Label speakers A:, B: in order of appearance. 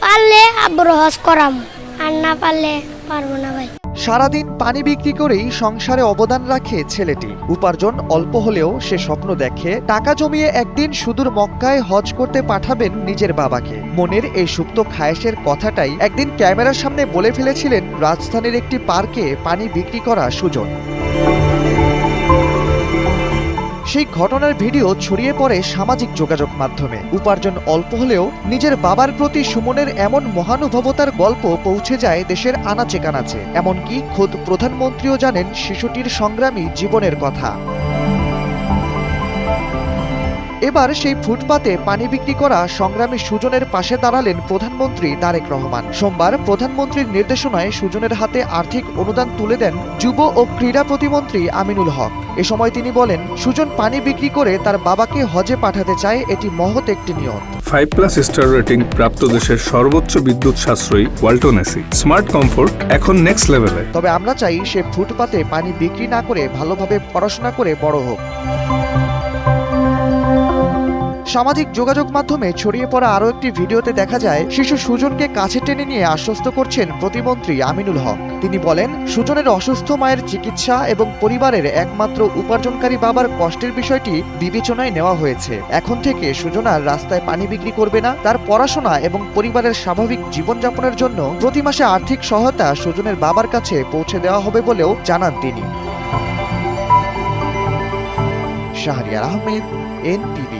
A: পারলে আব্বুর হজ করাম, আর না পারলে পারবো না ভাই।
B: সারাদিন পানি বিক্রি করেই সংসারে অবদান রাখে ছেলেটি। উপার্জন অল্প হলেও সে স্বপ্ন দেখে টাকা জমিয়ে একদিন সুদূর মক্কায় হজ করতে পাঠাবেন নিজের বাবাকে। মনের এই সুপ্ত খায়েশের কথাটাই একদিন ক্যামেরার সামনে বলে ফেলেছিলেন রাজধানীর একটি পার্কে পানি বিক্রি করা সুজন। সেই ঘটনার ভিডিও ছড়িয়ে পড়ে সামাজিক যোগাযোগ মাধ্যমে। উপার্জন অল্প হলেও নিজের বাবার প্রতি সুমনের এমন মহানুভবতার গল্প পৌঁছে যায় দেশের আনাচে কানাচে। এমনকি খোদ প্রধানমন্ত্রীও জানেন শিশুটির সংগ্রামী জীবনের কথা। এবার সেই ফুটপাতে পানি বিক্রি করা সংগ্রামী সুজনের পাশে দাঁড়ালেন প্রধানমন্ত্রী তারেক রহমান। সোমবার প্রধানমন্ত্রীর নির্দেশনায় সুজনের হাতে আর্থিক অনুদান তুলে দেন যুব ও ক্রীড়া প্রতিমন্ত্রী আমিনুল হক। এ সময় তিনি বলেন, সুজন পানি বিক্রি করে তার বাবাকে হজে পাঠাতে চায়, এটি মহৎ একটি নিয়ত।
C: 5+ স্টার রেটিং প্রাপ্ত দেশের সর্বোচ্চ বিদ্যুৎ সাশ্রয়ী ওয়ালটন এসি স্মার্ট কমফোর্ট এখন নেক্সট লেভেলে।
B: তবে আমরা চাই সে ফুটপাতে পানি বিক্রি না করে ভালোভাবে পড়াশোনা করে বড় হোক। সামাজিক যোগাযোগ মাধ্যমে ছড়িয়ে পড়া আরও একটি ভিডিওতে দেখা যায় শিশু সুজনকে কাছে টেনে নিয়ে আশ্বস্ত করছেন প্রতিমন্ত্রী আমিনুল হক। তিনি বলেন, সুজনের অসুস্থ মায়ের চিকিৎসা এবং পরিবারের একমাত্র উপার্জনকারী বাবার কষ্টের বিষয়টি বিবেচনায় নেওয়া হয়েছে। এখন থেকে সুজন আর রাস্তায় পানি বিক্রি করবে না। তার পড়াশোনা এবং পরিবারের স্বাভাবিক জীবনযাপনের জন্য প্রতি মাসে আর্থিক সহায়তা সুজনের বাবার কাছে পৌঁছে দেওয়া হবে বলেও জানান তিনি। শাহরিয়ার আহমেদ, NTV।